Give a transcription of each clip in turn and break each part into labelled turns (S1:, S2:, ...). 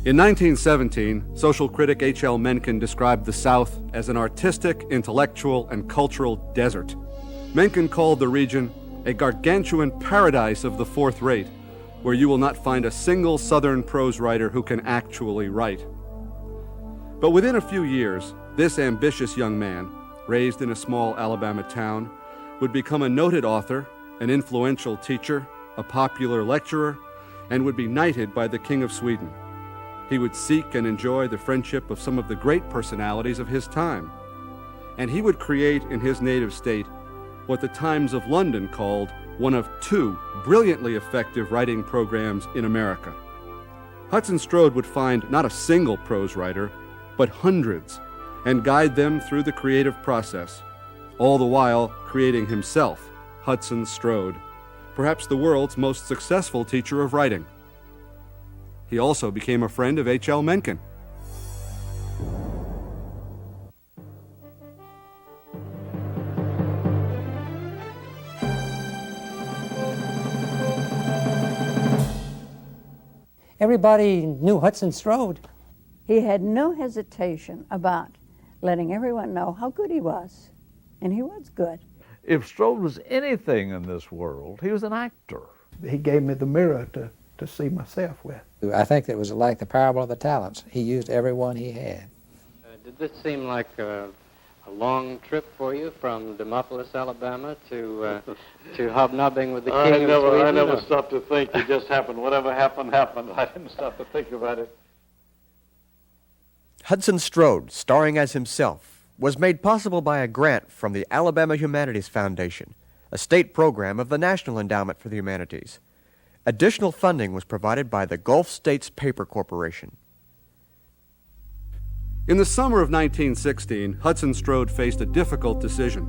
S1: In 1917, social critic H.L. Mencken described the South as an artistic, intellectual, and cultural desert. Mencken called the region a gargantuan paradise of the fourth rate, where you will not find a single Southern prose writer who can actually write. But within a few years, this ambitious young man, raised in a small Alabama town, would become a noted author, an influential teacher, a popular lecturer, and would be knighted by the King of Sweden. He would seek and enjoy the friendship of some of the great personalities of his time. And he would create in his native state what the Times of London called one of two brilliantly effective writing programs in America. Hudson Strode would find not a single prose writer, but hundreds, and guide them through the creative process, all the while creating himself, Hudson Strode, perhaps the world's most successful teacher of writing. He also became a friend of H.L. Mencken.
S2: Everybody knew Hudson Strode.
S3: He had no hesitation about letting everyone know how good he was, and he was good.
S4: If Strode was anything in this world, he was an actor.
S5: He gave me the mirror to see myself with.
S2: I think it was like the parable of the talents. He used everyone he had.
S6: Did this seem like a long trip for you from Demopolis, Alabama to hobnobbing with the King of Sweden?
S4: I never stopped to think. It just happened. Whatever happened, happened. I didn't stop to think about it.
S7: Hudson Strode, starring as himself, was made possible by a grant from the Alabama Humanities Foundation, a state program of the National Endowment for the Humanities. Additional funding was provided by the Gulf States Paper Corporation.
S1: In the summer of 1916, Hudson Strode faced a difficult decision.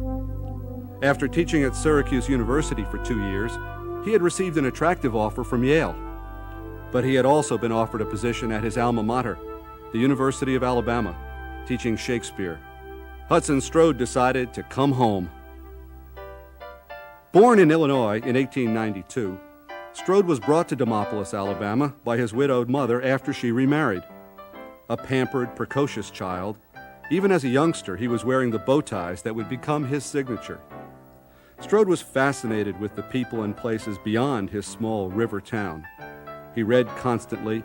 S1: After teaching at Syracuse University for 2 years, he had received an attractive offer from Yale. But he had also been offered a position at his alma mater, the University of Alabama, teaching Shakespeare. Hudson Strode decided to come home. Born in Illinois in 1892, Strode was brought to Demopolis, Alabama, by his widowed mother after she remarried. A pampered, precocious child, even as a youngster, he was wearing the bow ties that would become his signature. Strode was fascinated with the people and places beyond his small river town. He read constantly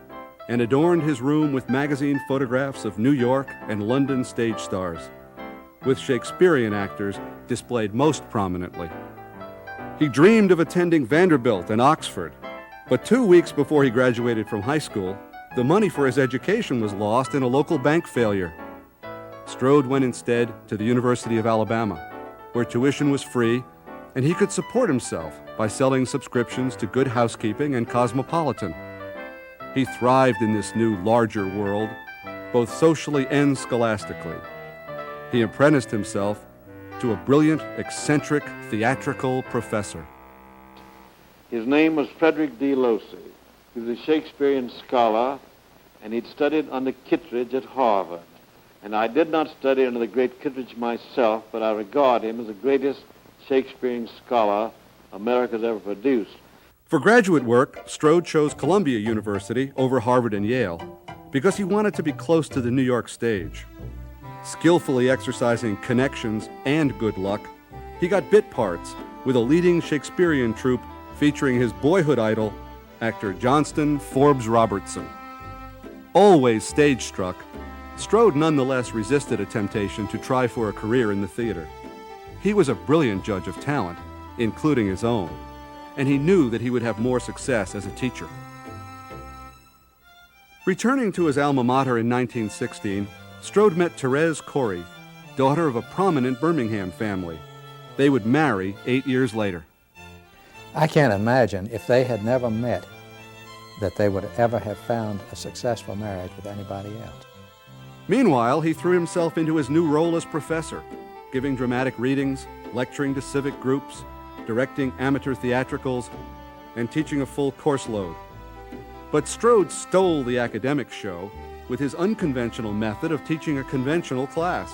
S1: and adorned his room with magazine photographs of New York and London stage stars, with Shakespearean actors displayed most prominently. He dreamed of attending Vanderbilt and Oxford, but 2 weeks before he graduated from high school, the money for his education was lost in a local bank failure. Strode went instead to the University of Alabama, where tuition was free and he could support himself by selling subscriptions to Good Housekeeping and Cosmopolitan. He thrived in this new, larger world, both socially and scholastically. He apprenticed himself to a brilliant, eccentric, theatrical professor.
S4: His name was Frederick D. Losey. He was a Shakespearean scholar, and he'd studied under Kittredge at Harvard. And I did not study under the great Kittredge myself, but I regard him as the greatest Shakespearean scholar America's ever produced.
S1: For graduate work, Strode chose Columbia University over Harvard and Yale because he wanted to be close to the New York stage. Skillfully exercising connections and good luck, he got bit parts with a leading Shakespearean troupe featuring his boyhood idol, actor Johnston Forbes Robertson. Always stage-struck, Strode nonetheless resisted a temptation to try for a career in the theater. He was a brilliant judge of talent, including his own, and he knew that he would have more success as a teacher. Returning to his alma mater in 1916, Strode met Therese Corey, daughter of a prominent Birmingham family. They would marry 8 years later.
S2: I can't imagine if they had never met that they would ever have found a successful marriage with anybody else.
S1: Meanwhile, he threw himself into his new role as professor, giving dramatic readings, lecturing to civic groups, directing amateur theatricals, and teaching a full course load. But Strode stole the academic show with his unconventional method of teaching a conventional class.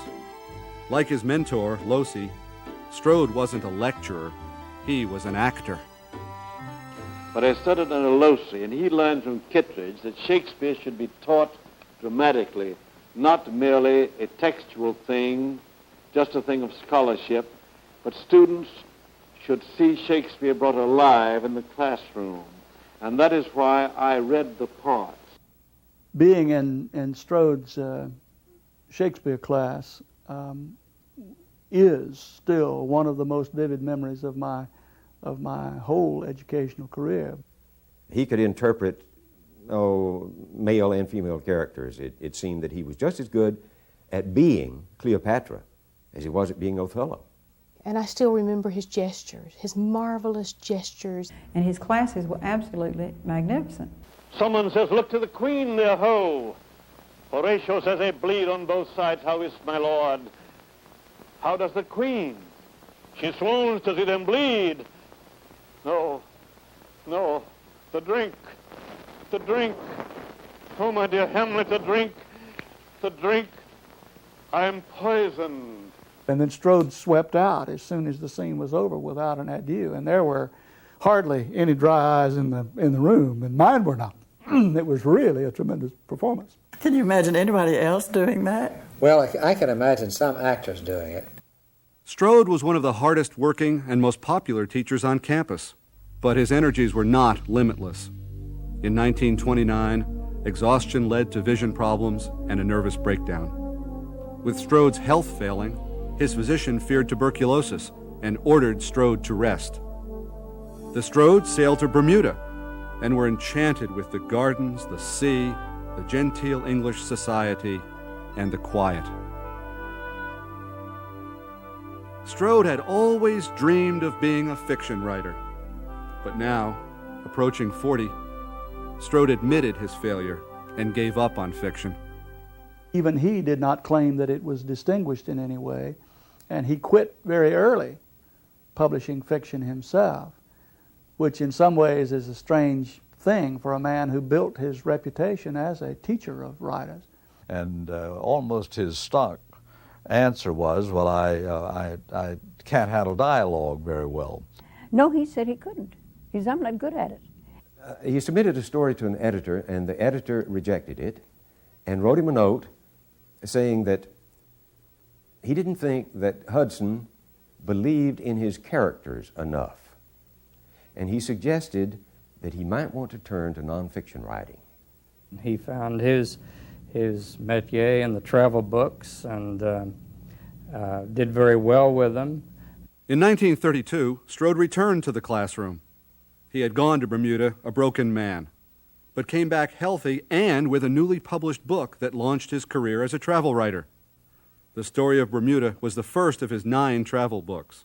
S1: Like his mentor, Losey, Strode wasn't a lecturer, he was an actor.
S4: but I studied under Locy, and he learned from Kittredge that Shakespeare should be taught dramatically, not merely a textual thing, just a thing of scholarship, but students should see Shakespeare brought alive in the classroom. And that is why I read the parts.
S5: Being in Strode's Shakespeare class is still one of the most vivid memories of my whole educational career.
S8: He could interpret male and female characters. It seemed that he was just as good at being Cleopatra as he was at being Othello.
S9: And I still remember his gestures, his marvelous gestures.
S10: And his classes were absolutely magnificent.
S4: Someone says, "Look to the queen there, ho!" Horatio says, "They bleed on both sides. How is my lord?" How does the queen? She swoons to see them bleed. No, no, the drink, the drink. Oh, my dear Hamlet, the drink, the drink. I am poisoned.
S5: And then Strode swept out as soon as the scene was over without an adieu, and there were hardly any dry eyes in the room, and mine were not. It was really a tremendous performance.
S10: Can you imagine anybody else doing that?
S2: Well, I can imagine some actors doing it.
S1: Strode was one of the hardest working and most popular teachers on campus, but his energies were not limitless. In 1929, exhaustion led to vision problems and a nervous breakdown. With Strode's health failing, his physician feared tuberculosis and ordered Strode to rest. The Strodes sailed to Bermuda and were enchanted with the gardens, the sea, the genteel English society, and the quiet. Strode had always dreamed of being a fiction writer, but now, approaching 40, Strode admitted his failure and gave up on fiction.
S5: Even he did not claim that it was distinguished in any way, and he quit very early publishing fiction himself, which in some ways is a strange thing for a man who built his reputation as a teacher of writers.
S11: And almost his stock answer was, well, I can't handle dialogue very well.
S3: No, he said he couldn't. He said, "I'm not good at it."
S8: He submitted a story to an editor, and the editor rejected it and wrote him a note saying that he didn't think that Hudson believed in his characters enough, and he suggested that he might want to turn to nonfiction writing.
S6: He found his métier in the travel books and did very well with them.
S1: In 1932, Strode returned to the classroom. He had gone to Bermuda a broken man, but came back healthy and with a newly published book that launched his career as a travel writer. The Story of Bermuda was the first of his 9 travel books.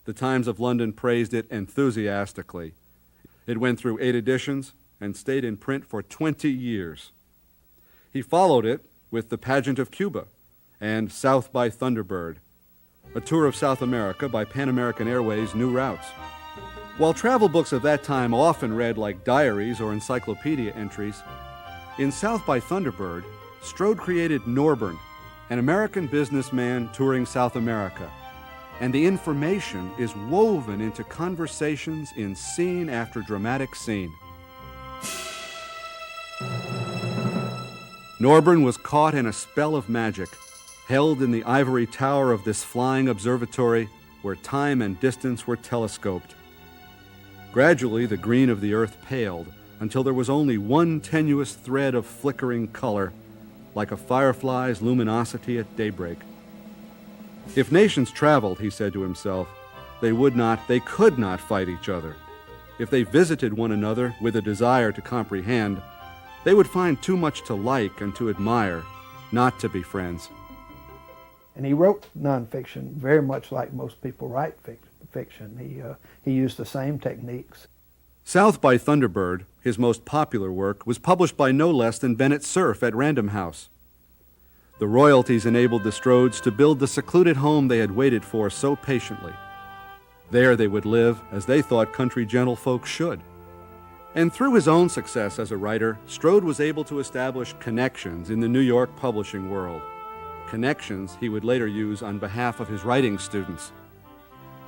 S1: The Times of London praised it enthusiastically. It went through 8 editions and stayed in print for 20 years. He followed it with The Pageant of Cuba and South by Thunderbird, a tour of South America by Pan American Airways' New Routes. While travel books of that time often read like diaries or encyclopedia entries, in South by Thunderbird, Strode created Norburn, an American businessman touring South America, and the information is woven into conversations in scene after dramatic scene. Norburn was caught in a spell of magic, held in the ivory tower of this flying observatory where time and distance were telescoped. Gradually, the green of the earth paled until there was only one tenuous thread of flickering color, like a firefly's luminosity at daybreak. If nations traveled, he said to himself, they could not fight each other. If they visited one another with a desire to comprehend, they would find too much to like and to admire, not to be friends.
S5: And he wrote nonfiction very much like most people write fiction. He used the same techniques.
S1: South by Thunderbird, his most popular work, was published by no less than Bennett Cerf at Random House. The royalties enabled the Strodes to build the secluded home they had waited for so patiently. There they would live as they thought country gentlefolk should. And through his own success as a writer, Strode was able to establish connections in the New York publishing world, connections he would later use on behalf of his writing students.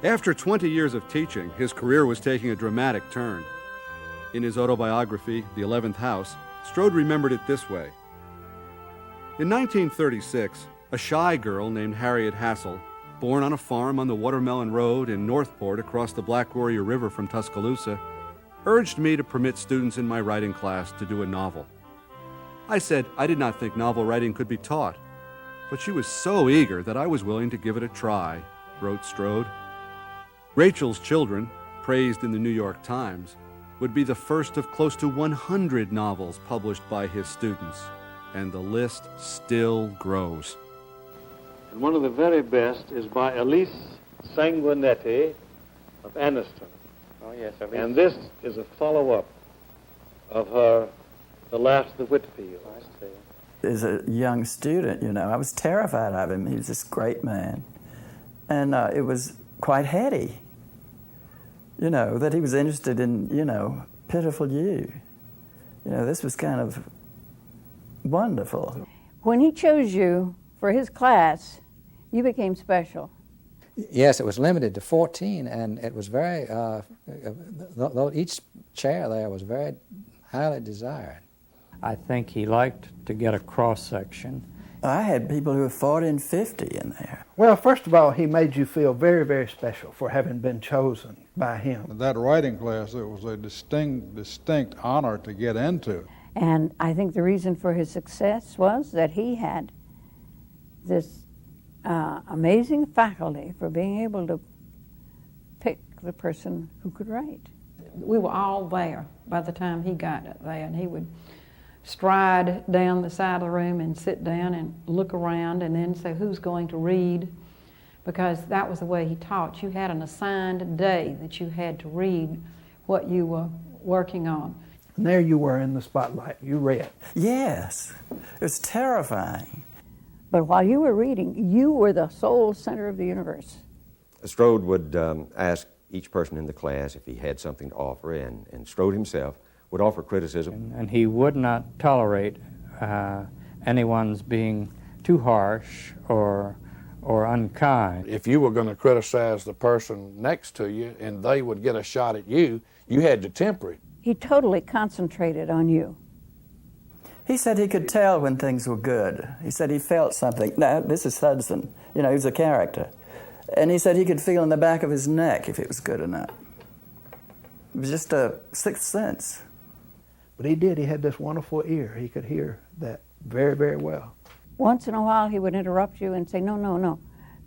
S1: After 20 years of teaching, his career was taking a dramatic turn. In his autobiography, The 11th House, Strode remembered it this way. In 1936, a shy girl named Harriet Hassel, born on a farm on the Watermelon Road in Northport across the Black Warrior River from Tuscaloosa, urged me to permit students in my writing class to do a novel. I said I did not think novel writing could be taught, but she was so eager that I was willing to give it a try, wrote Strode. Rachel's Children, praised in the New York Times, would be the first of close to 100 novels published by his students, and the list still grows.
S4: And one of the very best is by Elise Sanguinetti of Anniston.
S6: Oh, yes, Elise.
S4: And this is a follow-up of her The Last of the Whitfields.
S6: I see.
S10: As a young student, I was terrified of him. He was this great man. And it was quite heady, that he was interested in, pitiful you. This was kind of wonderful.
S3: When he chose you for his class, you became special.
S2: Yes, it was limited to 14, and it was very, each chair there was very highly desired.
S12: I think he liked to get a cross-section.
S10: I had people who were 40 and 50 in there.
S13: Well, first of all, he made you feel very, very special for having been chosen by him.
S14: That writing class, it was a distinct honor to get into.
S3: And I think the reason for his success was that he had this amazing faculty for being able to pick the person who could write.
S15: We were all there by the time he got there, and he would stride down the side of the room and sit down and look around and then say, who's going to read? Because that was the way he taught. You had an assigned day that you had to read what you were working on.
S13: And there you were in the spotlight. You read.
S10: Yes. It was terrifying.
S3: But while you were reading, you were the sole center of the universe.
S8: Strode would ask each person in the class if he had something to offer, and Strode himself would offer criticism.
S12: And he would not tolerate anyone's being too harsh or unkind.
S16: If you were going to criticize the person next to you and they would get a shot at you, you had to temper it.
S3: He totally concentrated on you.
S10: He said he could tell when things were good. He said he felt something. Now, this is Hudson. He was a character. And he said he could feel in the back of his neck if it was good or not. It was just a sixth sense.
S13: But he did. He had this wonderful ear. He could hear that very, very well.
S3: Once in a while, he would interrupt you and say, no,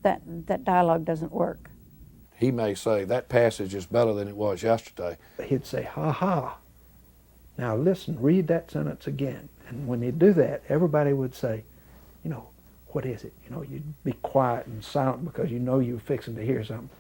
S3: that dialogue doesn't work.
S16: He may say, that passage is better than it was yesterday.
S13: He'd say, ha. Now listen, read that sentence again. And when he'd do that, everybody would say, what is it? You'd be quiet and silent because you're fixing to hear something.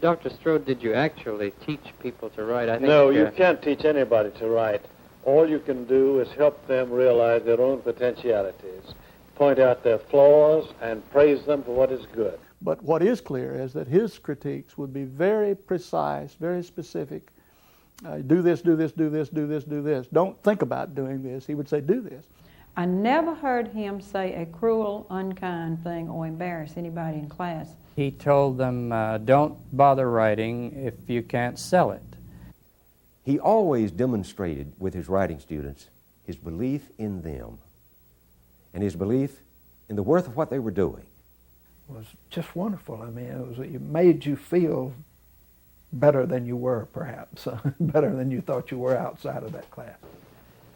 S6: Dr. Strode, did you actually teach people to write? I think
S4: no, you can't teach anybody to write. All you can do is help them realize their own potentialities, point out their flaws, and praise them for what is good.
S5: But what is clear is that his critiques would be very precise, very specific. Do this, do this, do this, do this, do this. Don't think about doing this. He would say, do this.
S15: I never heard him say a cruel, unkind thing or embarrass anybody in class.
S12: He told them, don't bother writing if you can't sell it.
S8: He always demonstrated with his writing students his belief in them and his belief in the worth of what they were doing.
S13: It was just wonderful. I mean, it made you feel better than you were, perhaps, better than you thought you were outside of that class.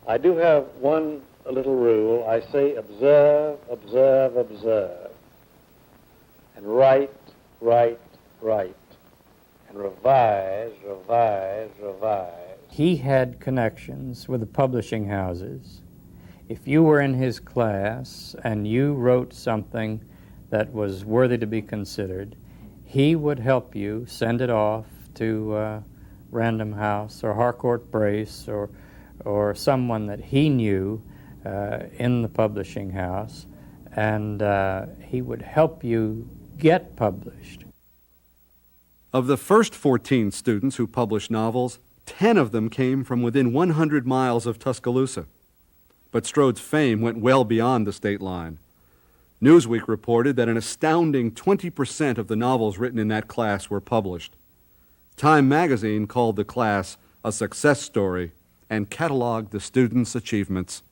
S4: I do have one little rule. I say observe, observe, observe, and write, write, write, and revise, revise, revise.
S12: He had connections with the publishing houses. If you were in his class and you wrote something that was worthy to be considered, he would help you send it off to Random House or Harcourt Brace or someone that he knew in the publishing house, and he would help you get published.
S1: Of the first 14 students who published novels, 10 of them came from within 100 miles of Tuscaloosa. But Strode's fame went well beyond the state line. Newsweek reported that an astounding 20% of the novels written in that class were published. Time magazine called the class a success story and cataloged the students' achievements.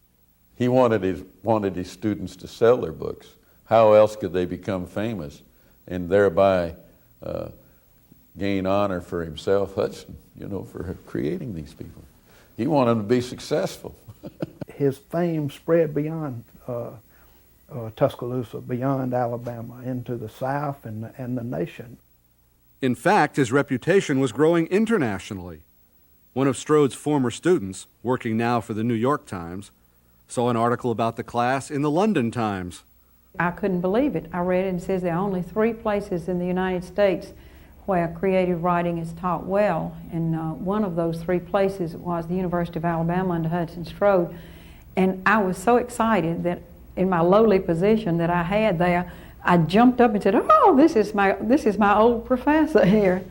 S17: He wanted his students to sell their books. How else could they become famous and thereby gain honor for himself, Hudson, for creating these people? He wanted them to be successful.
S13: His fame spread beyond Tuscaloosa, beyond Alabama, into the South and the nation.
S1: In fact, his reputation was growing internationally. One of Strode's former students, working now for the New York Times, saw an article about the class in the London Times.
S15: I couldn't believe it. I read it and it says there are only 3 places in the United States where creative writing is taught well, and one of those 3 places was the University of Alabama under Hudson Strode. And I was so excited that in my lowly position that I had there, I jumped up and said, "Oh, this is my old professor here."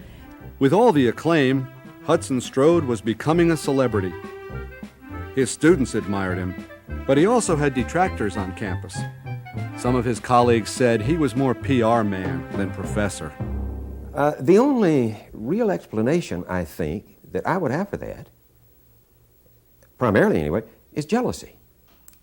S1: With all the acclaim, Hudson Strode was becoming a celebrity. His students admired him, but he also had detractors on campus. Some of his colleagues said he was more PR man than professor.
S8: The only real explanation, I think, that I would have for that, primarily anyway, is jealousy.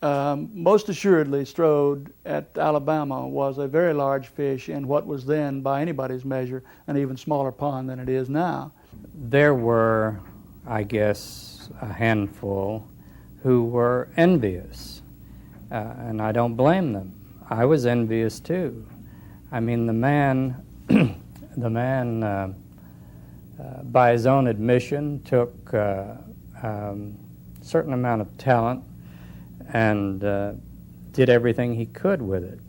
S5: Most assuredly, Strode at Alabama was a very large fish in what was then, by anybody's measure, an even smaller pond than it is now.
S12: There were, I guess, a handful who were envious, and I don't blame them. I was envious too. I mean, the man, by his own admission, took a certain amount of talent and did everything he could with it.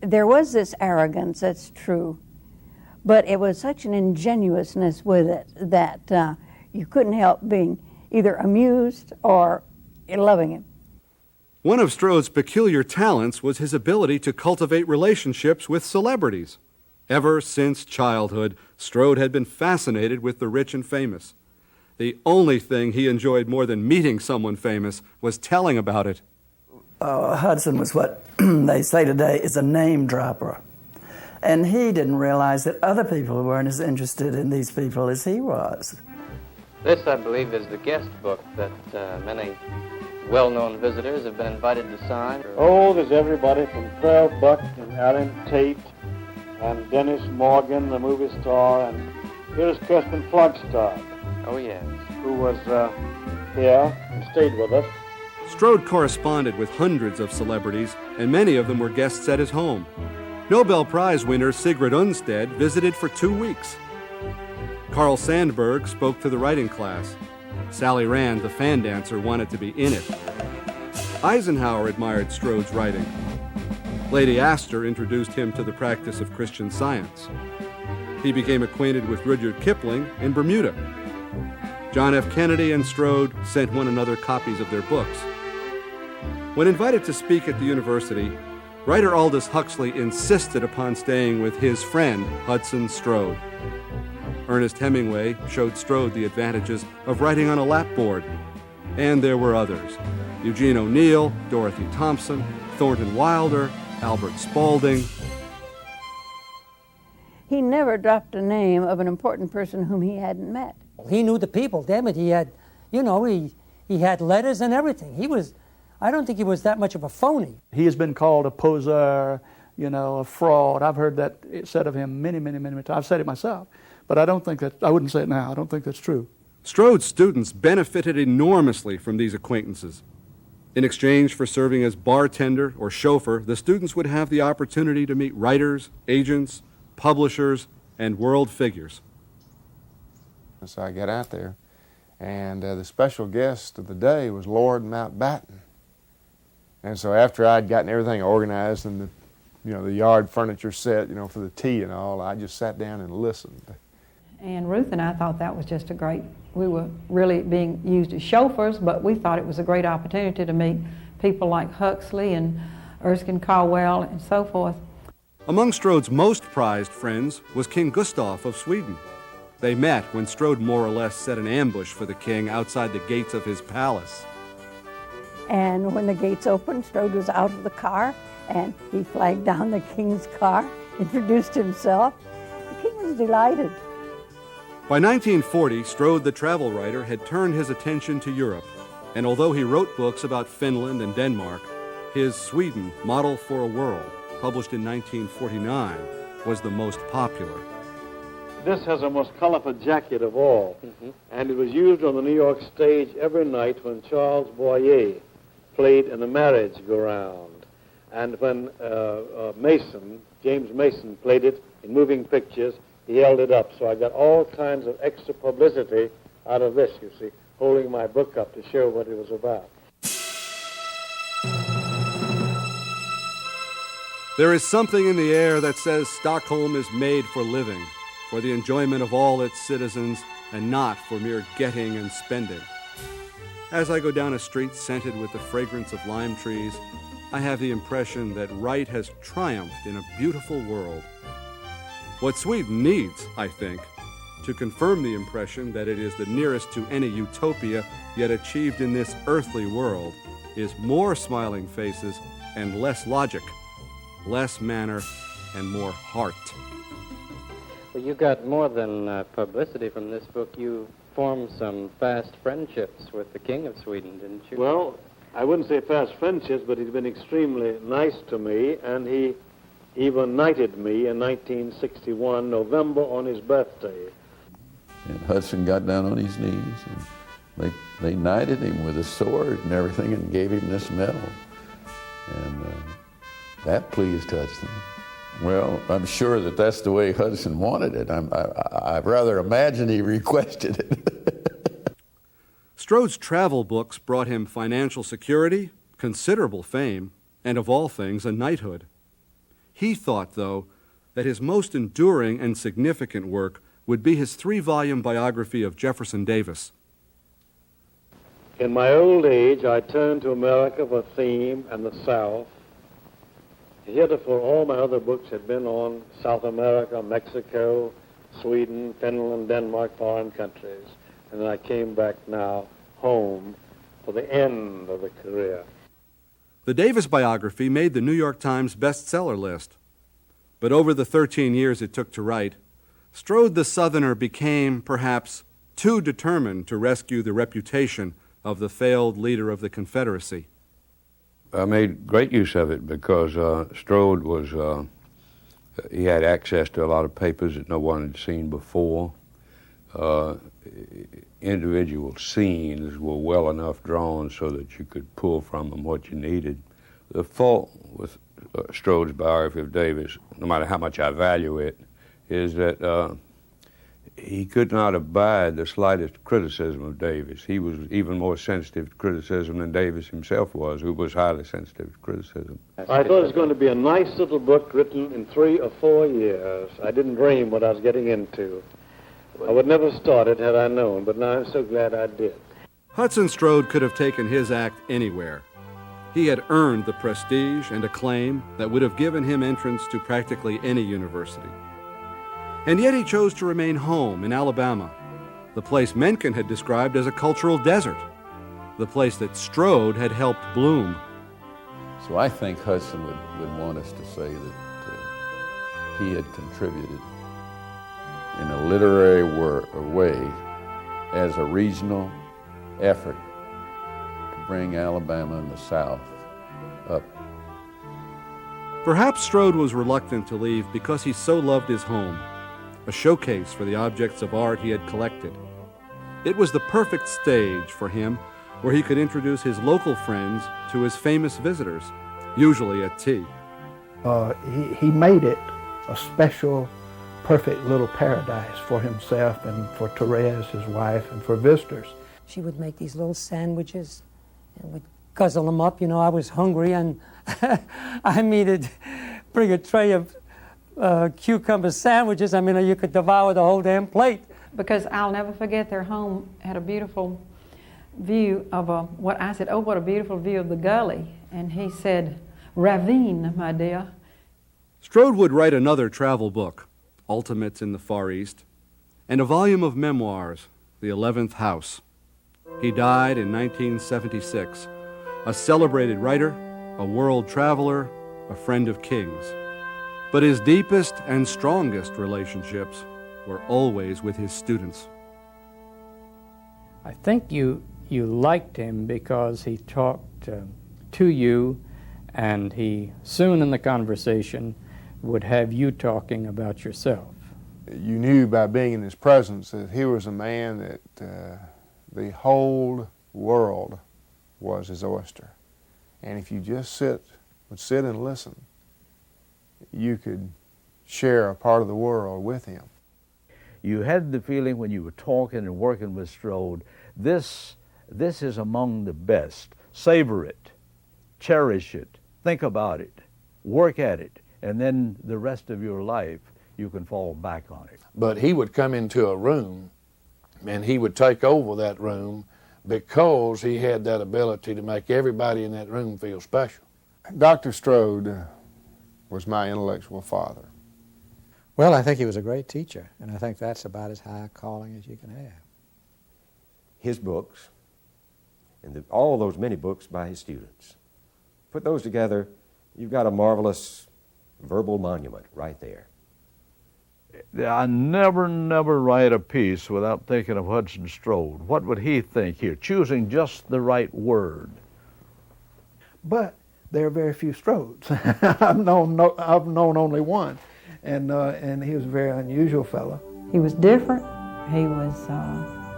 S3: There was this arrogance, that's true, but it was such an ingenuousness with it that you couldn't help being either amused or loving him.
S1: One of Strode's peculiar talents was his ability to cultivate relationships with celebrities. Ever since childhood, Strode had been fascinated with the rich and famous. The only thing he enjoyed more than meeting someone famous was telling about it.
S10: Hudson was what they say today is a name dropper. And he didn't realize that other people weren't as interested in these people as he was.
S6: This, I believe, is the guest book that many well-known visitors have been invited to sign.
S4: Oh, there's everybody from Pearl Buck and Alan Tate and Dennis Morgan, the movie star, and here's Kirsten Flagstad.
S6: Oh, yes.
S4: Who was here and stayed with us.
S1: Strode corresponded with hundreds of celebrities, and many of them were guests at his home. Nobel Prize winner Sigrid Undstedt visited for 2 weeks. Carl Sandburg spoke to the writing class. Sally Rand, the fan dancer, wanted to be in it. Eisenhower admired Strode's writing. Lady Astor introduced him to the practice of Christian Science. He became acquainted with Rudyard Kipling in Bermuda. John F. Kennedy and Strode sent one another copies of their books. When invited to speak at the university, writer Aldous Huxley insisted upon staying with his friend, Hudson Strode. Ernest Hemingway showed Strode the advantages of writing on a lapboard. And there were others: Eugene O'Neill, Dorothy Thompson, Thornton Wilder, Albert Spaulding.
S3: He never dropped a name of an important person whom he hadn't met.
S18: He knew the people, damn it. He had, he had letters and everything. I don't think he was that much of a phony.
S5: He has been called a poseur, a fraud. I've heard that said of him many, many, many times. I've said it myself, but I wouldn't say it now. I don't think that's true.
S1: Strode's students benefited enormously from these acquaintances. In exchange for serving as bartender or chauffeur, the students would have the opportunity to meet writers, agents, publishers, and world figures.
S19: So I got out there, and the special guest of the day was Lord Mountbatten. And so after I'd gotten everything organized and the yard furniture set, for the tea and all, I just sat down and listened.
S15: And Ruth and I thought that was just we were really being used as chauffeurs, but we thought it was a great opportunity to meet people like Huxley and Erskine Caldwell and so forth.
S1: Among Strode's most prized friends was King Gustav of Sweden. They met when Strode more or less set an ambush for the king outside the gates of his palace.
S3: And when the gates opened, Strode was out of the car, and he flagged down the king's car, introduced himself. The king was delighted.
S1: By 1940, Strode the travel writer had turned his attention to Europe, and although he wrote books about Finland and Denmark, his Sweden, Model for a World, published in 1949, was the most popular.
S4: This has the most colorful jacket of all, and it was used on the New York stage every night when Charles Boyer played in the merry-go-round, and when James Mason played it in moving pictures, he held it up. So I got all kinds of extra publicity out of this, you see, holding my book up to show what it was about.
S1: There is something in the air that says Stockholm is made for living, for the enjoyment of all its citizens, and not for mere getting and spending. As I go down a street scented with the fragrance of lime trees, I have the impression that right has triumphed in a beautiful world. What Sweden needs, I think, to confirm the impression that it is the nearest to any utopia yet achieved in this earthly world, is more smiling faces and less logic, less manner and more heart.
S6: Well, you got more than publicity from this book. You formed some fast friendships with the King of Sweden, didn't you?
S4: Well, I wouldn't say fast friendships, but he's been extremely nice to me, and he even knighted me in 1961, November, on his birthday.
S17: And Hudson got down on his knees, and they knighted him with a sword and everything and gave him this medal. And that pleased Hudson. Well, I'm sure that that's the way Hudson wanted it. I rather imagine he requested it.
S1: Strode's travel books brought him financial security, considerable fame, and of all things, a knighthood. He thought, though, that his most enduring and significant work would be his 3-volume biography of Jefferson Davis.
S4: In my old age, I turned to America for theme and the South. Heretofore, all my other books had been on South America, Mexico, Sweden, Finland, Denmark, foreign countries. And then I came back now home for the end of the career.
S1: The Davis biography made the New York Times bestseller list. But over the 13 years it took to write, Strode the Southerner became, perhaps, too determined to rescue the reputation of the failed leader of the Confederacy.
S20: I made great use of it because Strode was, he had access to a lot of papers that no one had seen before. Individual scenes were well enough drawn so that you could pull from them what you needed. The fault with Strode's biography of Davis, no matter how much I value it, is that he could not abide the slightest criticism of Davis. He was even more sensitive to criticism than Davis himself was, who was highly sensitive to criticism.
S4: I thought it was going to be a nice little book written in 3 or 4 years. I didn't dream what I was getting into. I would never start it had I known, but now I'm so glad I did.
S1: Hudson Strode could have taken his act anywhere. He had earned the prestige and acclaim that would have given him entrance to practically any university. And yet he chose to remain home in Alabama, the place Mencken had described as a cultural desert, the place that Strode had helped bloom.
S17: So I think Hudson would want us to say that he had contributed in a literary way as a regional effort to bring Alabama and the South up.
S1: Perhaps Strode was reluctant to leave because he so loved his home, a showcase for the objects of art he had collected. It was the perfect stage for him where he could introduce his local friends to his famous visitors, usually at tea.
S13: He made it a special, perfect little paradise for himself and for Therese, his wife, and for visitors.
S18: She would make these little sandwiches and would guzzle them up. You know, I was hungry, and I mean, to bring a tray of cucumber sandwiches. I mean, you could devour the whole damn plate.
S15: Because I'll never forget their home had a beautiful view of what I said, oh, what a beautiful view of the gully. And he said, ravine, my dear.
S1: Strode would write another travel book, Ultimates in the Far East, and a volume of memoirs, The 11th House. He died in 1976, a celebrated writer, a world traveler, a friend of kings. But his deepest and strongest relationships were always with his students.
S12: I think you liked him because he talked to you, and he soon in the conversation would have you talking about yourself.
S19: You knew by being in his presence that he was a man that the whole world was his oyster. And if you just would sit and listen, you could share a part of the world with him.
S11: You had the feeling when you were talking and working with Strode, this is among the best. Savor it, cherish it, think about it, work at it, and then the rest of your life you can fall back on it.
S16: But he would come into a room and he would take over that room because he had that ability to make everybody in that room feel special.
S19: Dr. Strode was my intellectual father.
S2: Well, I think he was a great teacher, and I think that's about as high a calling as you can have.
S8: His books, and all those many books by his students. Put those together, you've got a marvelous verbal monument right there.
S11: I never write a piece without thinking of Hudson Strode. What would he think here? Choosing just the right word.
S13: But there are very few Strodes. I've known only one, and he was a very unusual fellow.
S15: He was different. He was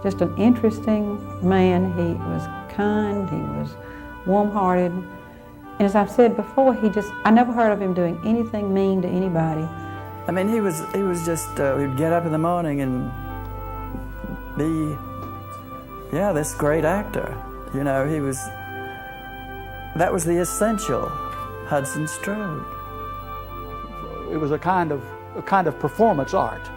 S15: just an interesting man. He was kind. He was warm-hearted. And as I've said before, I never heard of him doing anything mean to anybody.
S10: I mean, he was just, he'd get up in the morning and be, this great actor. You know, that was the essential Hudson Strode.
S5: It was a kind of performance art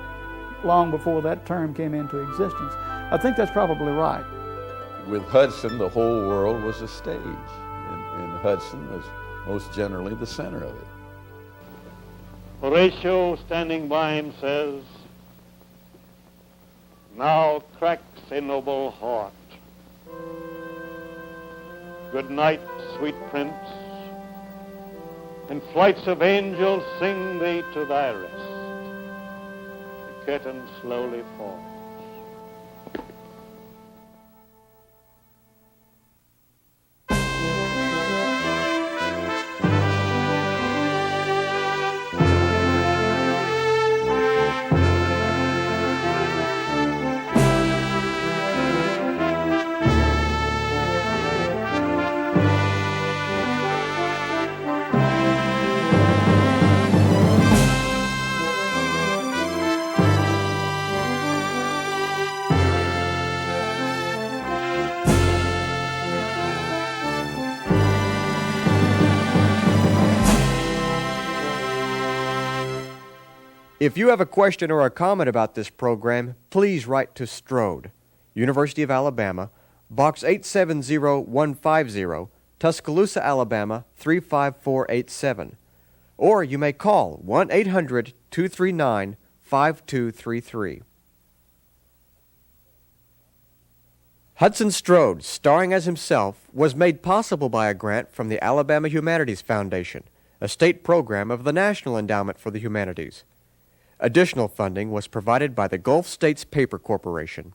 S5: long before that term came into existence. I think that's probably right.
S17: With Hudson, the whole world was a stage, and Hudson was most generally the center of it.
S4: Horatio, standing by him, says, "Now cracks a noble heart. Good night, sweet prince, and flights of angels sing thee to thy rest. The curtain slowly falls."
S7: If you have a question or a comment about this program, please write to Strode, University of Alabama, Box 870150, Tuscaloosa, Alabama 35487. Or you may call 1-800-239-5233. Hudson Strode, starring as himself, was made possible by a grant from the Alabama Humanities Foundation, a state program of the National Endowment for the Humanities. Additional funding was provided by the Gulf States Paper Corporation.